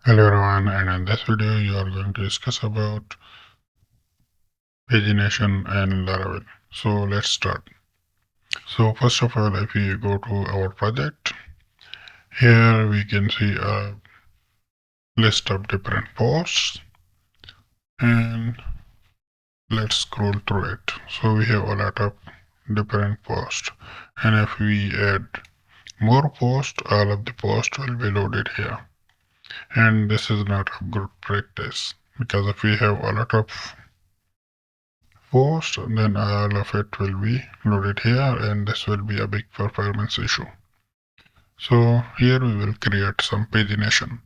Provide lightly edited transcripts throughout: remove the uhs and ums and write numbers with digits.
Hello everyone, and in this video you are going to discuss about pagination and Laravel. So let's start. So first of all, if we go to our project, here we can see a list of different posts, and let's scroll through it. So we have a lot of different posts, and if we add more posts, all of the posts will be loaded here. And this is not a good practice, because if we have a lot of post, then all of it will be loaded here, and this will be a big performance issue. So here we will create some pagination.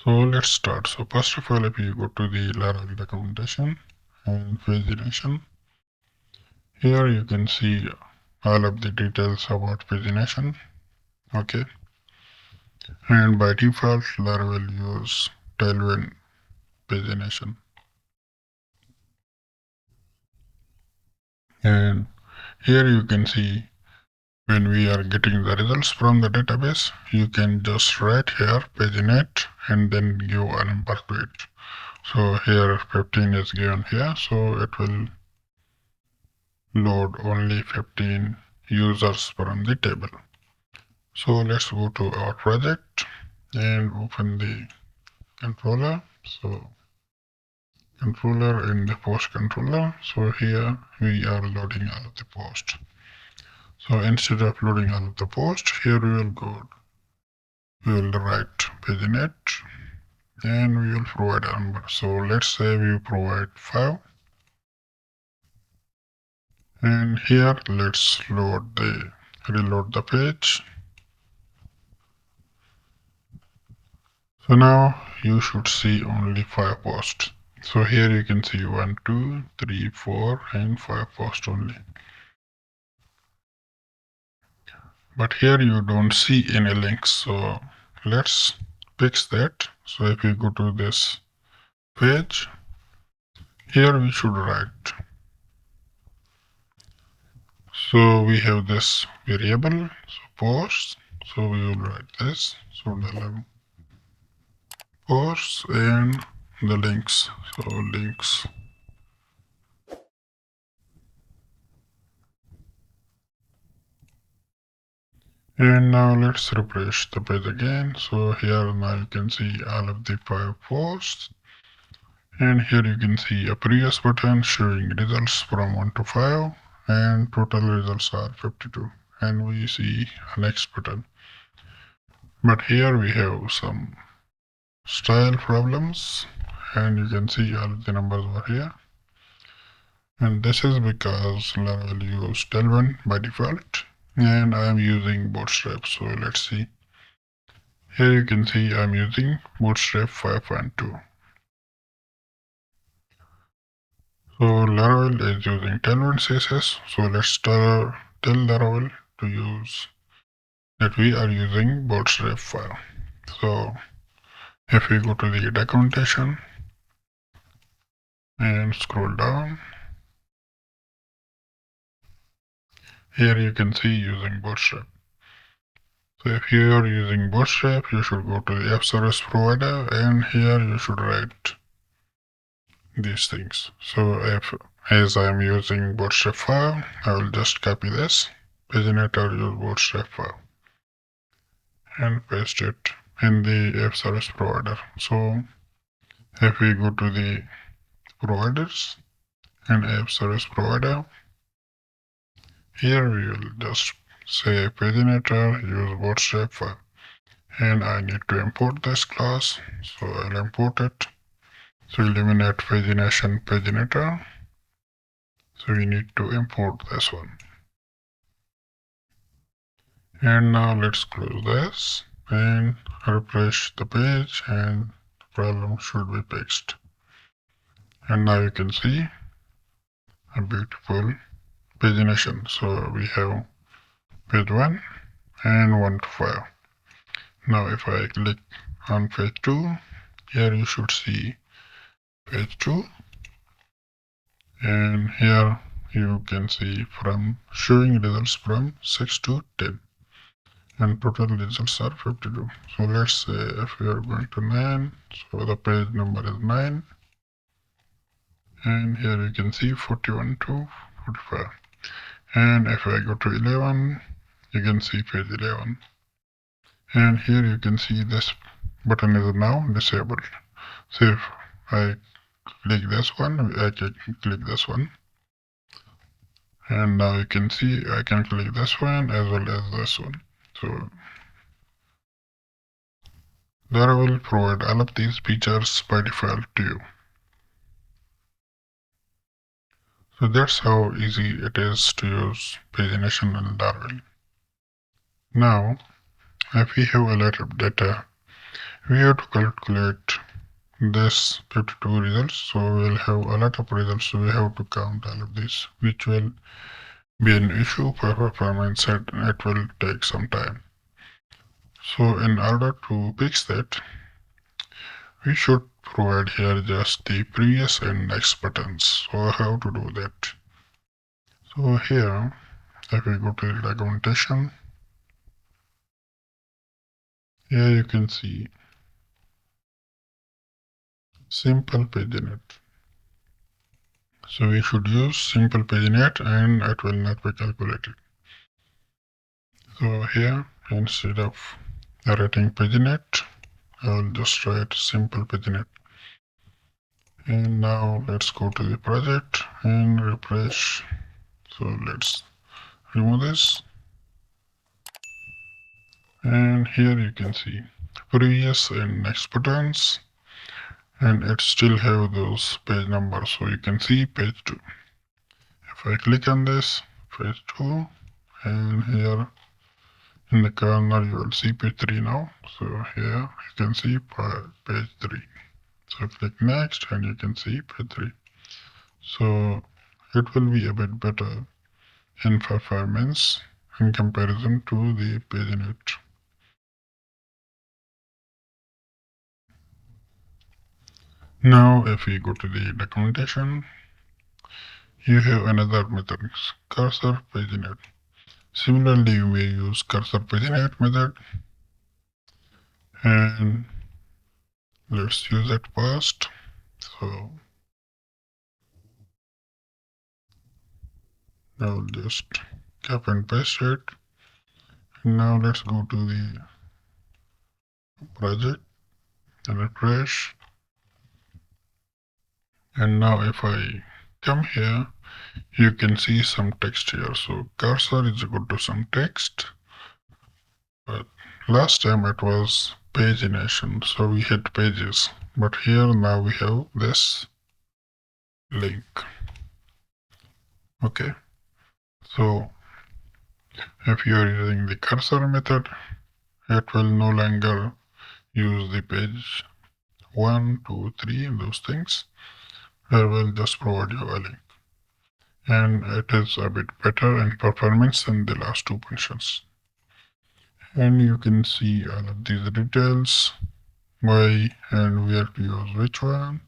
So let's start. So first of all, if you go to the Laravel documentation and pagination, here you can see all of the details about pagination. Okay, and by default Laravel use tailwind pagination, and here you can see when we are getting the results from the database, you can just write here paginate and then give a number to it. So here 15 is given here, so it will load only 15 users from the table. So let's go to our project and open the controller. So controller in the post controller. So here we are loading all of the posts. So instead of loading all of the posts, here we will write paginate and we will provide a number. So let's say we provide 5, and here let's reload the page. So now you should see only 5 posts. So here you can see 1, 2, 3, 4 and 5 posts only. But here you don't see any links, so let's fix that. So if we go to this page, here we should write. So we have this variable, so posts. So we will write this. So the posts and the links. So links. And now let's refresh the page again. So here now you can see all of the 5 posts. And here you can see a previous button showing results from 1 to 5. And total results are 52. And we see a next button. But here we have some style problems, and you can see all the numbers over here, and this is because Laravel uses tailwind by default and I am using Bootstrap. So let's see. Here you can see I'm using Bootstrap 5.2. So Laravel is using tailwind CSS, so let's tell Laravel to use that we are using Bootstrap 5. So if we go to the documentation and scroll down, here you can see using Bootstrap. So if you are using Bootstrap, you should go to the app service provider, and here you should write these things. So as I am using Bootstrap file, I will just copy this paginator use Bootstrap file and paste it in the app service provider. So if we go to the providers and app service provider, here we will just say paginator use Bootstrap file, and I need to import this class, so I'll import it. So eliminate pagination paginator. So we need to import this one. And now let's close this and refresh the page, and the problem should be fixed. And now you can see a beautiful pagination. So we have page 1 and 1 to 5. Now if I click on page 2, here you should see page 2, and here you can see from showing results from 6 to 10. and total results are 52. So let's say if we are going to 9, so the page number is 9, and here you can see 41 to 45. And if I go to 11, you can see page 11. And here you can see this button is now disabled. So if I click this one, I can click this one. And now you can see I can click this one as well as this one. So Laravel will provide all of these features by default to you. So that's how easy it is to use pagination in Laravel. Now, if we have a lot of data, we have to calculate this 52 results. So we'll have a lot of results. So we have to count all of these, which will be an issue for performance and it will take some time. So in order to fix that, we should provide here just the previous and next buttons. So how to do that? So here, if we go to the documentation, here you can see simple paginate. So we should use simple paginate and it will not be calculated. So here, instead of writing paginate, I will just write simple paginate. And now let's go to the project and refresh. So let's remove this. And here you can see previous and next buttons, and it still have those page numbers. So you can see page 2. If I click on this, page 2, and here in the corner you will see page 3 now. So here you can see page 3. So click next and you can see page 3. So it will be a bit better in performance in comparison to the paginate. Now if we go to the documentation, you have another method, cursor paginate. Similarly, you may use cursor paginate method, and let's use it first. So I'll just copy and paste it. Now let's go to the project and refresh. And now if I come here, you can see some text here. So cursor is equal to some text. But last time it was pagination, so we had pages. But here now we have this link. Okay. So if you are using the cursor method, it will no longer use the page 1, 2, 3, those things. It will just provide you a link. And it is a bit better in performance than the last two functions. And you can see all of these details, why and where to use which one.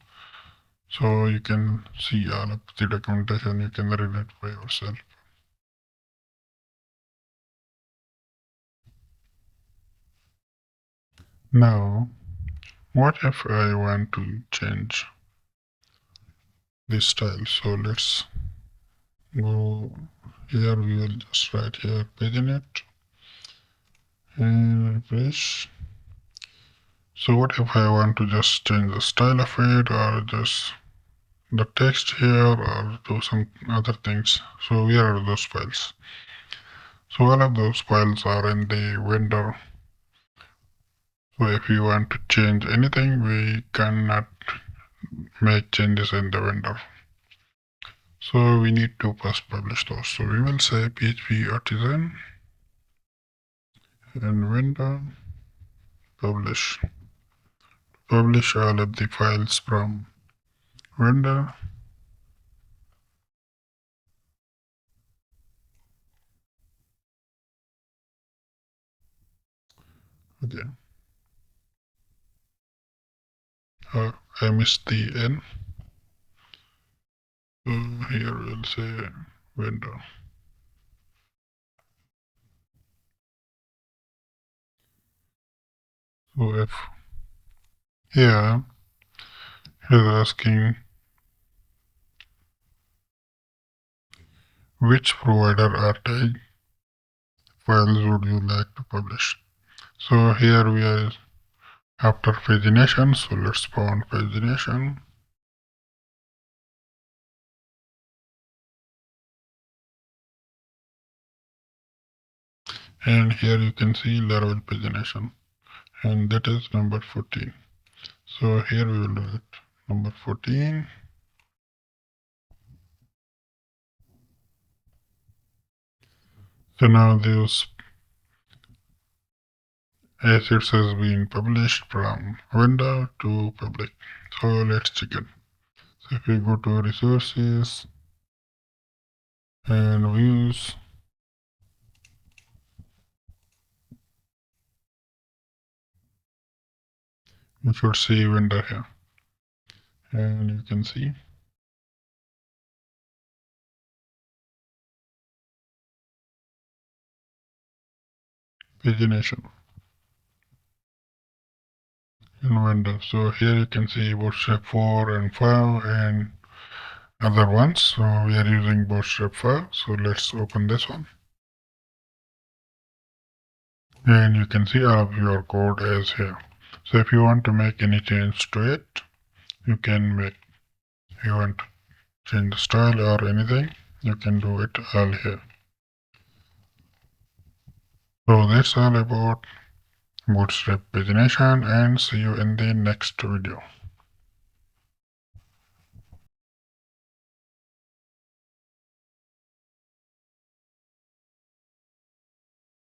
So you can see all of the documentation, you can read it by yourself. Now, what if I want to change this style? So let's go here, we will just write here paginate and refresh. So what if I want to just change the style of it or just the text here or do some other things? So where are those files? So all of those files are in the vendor. So if you want to change anything, we cannot make changes in the vendor. So we need to first publish those. So we will say PHP artisan and vendor publish. Publish all of the files from vendor. Okay. I missed the N. So here we'll say vendor. So if here he's asking which provider RTI files would you like to publish. So here we are after pagination, so let's spawn pagination. And here you can see Laravel Pagination, and that is number 14. So here we will do it. Number 14. So now this assets has been published from vendor to public. So let's check it. So if we go to resources and views, you should see vendor here. And you can see pagination in vendor. So here you can see Bootstrap 4 and 5 and other ones. So we are using Bootstrap 5. So let's open this one. And you can see all of your code is here. So if you want to make any change to it, you can make. If you want to change the style or anything, you can do it all here. So that's all about Bootstrap pagination, and see you in the next video.